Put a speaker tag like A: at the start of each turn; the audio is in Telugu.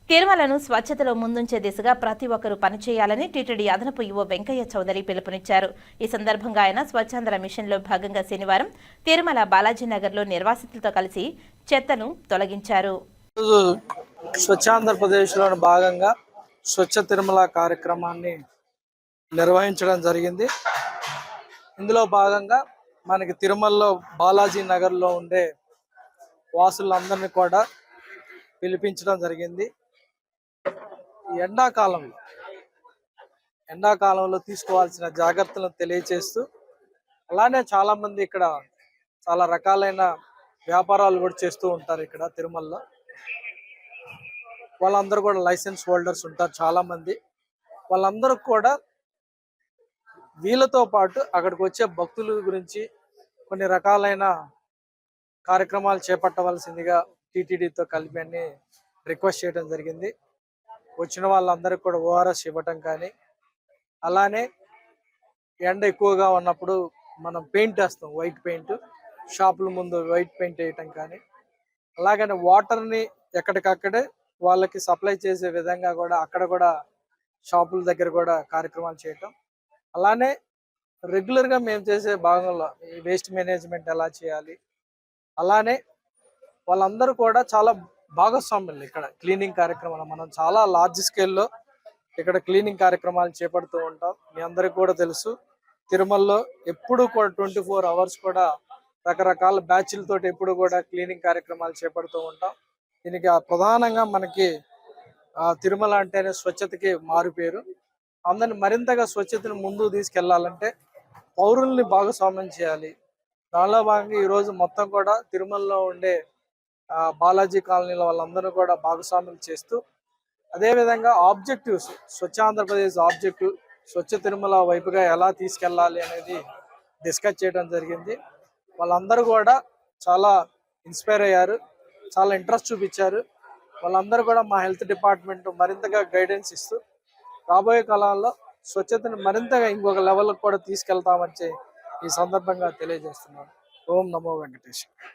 A: తిరుమలను స్వచ్ఛతలో ముందుంచే దిశగా ప్రతి ఒక్కరూ పనిచేయాలని టీటీడీ అదనపు ఈవో వెంకయ్య చౌదరి పిలుపునిచ్చారు. ఈ సందర్భంగా ఆయన స్వచ్ఛాంధ్ర మిషన్లో భాగంగా శనివారం తిరుమల బాలాజీనగర్లో నిర్వాసితులతో కలిసి చెత్తను తొలగించారు.
B: స్వచ్ఛాంధ్రప్రదేశ్లో భాగంగా స్వచ్ఛ తిరుమల కార్యక్రమాన్ని నిర్వహించడం జరిగింది. ఇందులో భాగంగా మనకి తిరుమలలో బాలాజీ నగర్లో ఉండే వాసులందరినీ కూడా పిలిపించడం జరిగింది. ఎండాకాలంలో తీసుకోవాల్సిన జాగ్రత్తలను తెలియజేస్తూ, అలానే చాలా మంది ఇక్కడ చాలా రకాలైన వ్యాపారాలు కూడా చేస్తూ ఉంటారు. ఇక్కడ తిరుమలలో వాళ్ళందరూ కూడా లైసెన్స్ హోల్డర్స్ ఉంటారు చాలా మంది. వాళ్ళందరూ కూడా వీళ్ళతో పాటు అక్కడికి వచ్చే భక్తుల గురించి కొన్ని రకాలైన కార్యక్రమాలు చేపట్టవలసిందిగా టీటీడీతో కలిపి అన్ని రిక్వెస్ట్ చేయడం జరిగింది. వచ్చిన వాళ్ళందరికీ కూడా ఓఆర్ఎస్ ఇవ్వటం కానీ, అలానే ఎండ ఎక్కువగా ఉన్నప్పుడు మనం పెయింట్ వేస్తాం, వైట్ పెయింట్, షాపుల ముందు వైట్ పెయింట్ వేయటం కానీ, అలాగనే వాటర్ని ఎక్కడికక్కడే వాళ్ళకి సప్లై చేసే విధంగా కూడా అక్కడ కూడా షాపుల దగ్గర కూడా కార్యక్రమాలు చేయటం. అలానే రెగ్యులర్గా మేము చేసే భాగంలో ఈ వేస్ట్ మేనేజ్మెంట్ ఎలా చేయాలి, అలానే వాళ్ళందరూ కూడా చాలా భాగస్వాములు ఇక్కడ క్లీనింగ్ కార్యక్రమాలు. మనం చాలా లార్జ్ స్కేల్లో ఇక్కడ క్లీనింగ్ కార్యక్రమాలు చేపడుతూ ఉంటాం. మీ అందరికి కూడా తెలుసు, తిరుమలలో ఎప్పుడు కూడా 24 hours కూడా రకరకాల బ్యాచ్లతోటి ఎప్పుడు కూడా క్లీనింగ్ కార్యక్రమాలు చేపడుతూ ఉంటాం. దీనికి ప్రధానంగా మనకి తిరుమల అంటేనే స్వచ్ఛతకి మారు పేరు. అందరిని మరింతగా స్వచ్ఛతను ముందుకు తీసుకెళ్లాలంటే పౌరుల్ని భాగస్వామ్యం చేయాలి. దానిలో భాగంగా ఈరోజు మొత్తం కూడా తిరుమలలో ఉండే బాలాజీ కాలనీలో వాళ్ళందరూ కూడా భాగస్వామ్యం చేస్తూ, అదేవిధంగా ఆబ్జెక్టివ్స్, స్వచ్ఛ ఆంధ్రప్రదేశ్ ఆబ్జెక్టివ్ స్వచ్ఛ తిరుమల వైపుగా ఎలా తీసుకెళ్ళాలి అనేది డిస్కస్ చేయడం జరిగింది. వాళ్ళందరూ కూడా చాలా ఇన్స్పైర్ అయ్యారు, చాలా ఇంట్రెస్ట్ చూపించారు. వాళ్ళందరూ కూడా మా హెల్త్ డిపార్ట్మెంట్ మరింతగా గైడెన్స్ ఇస్తూ రాబోయే కాలంలో స్వచ్ఛతను మరింతగా ఇంకొక లెవెల్కి కూడా తీసుకెళ్తామని ఈ సందర్భంగా తెలియజేస్తున్నాను. ఓం నమో వెంకటేశ్వర.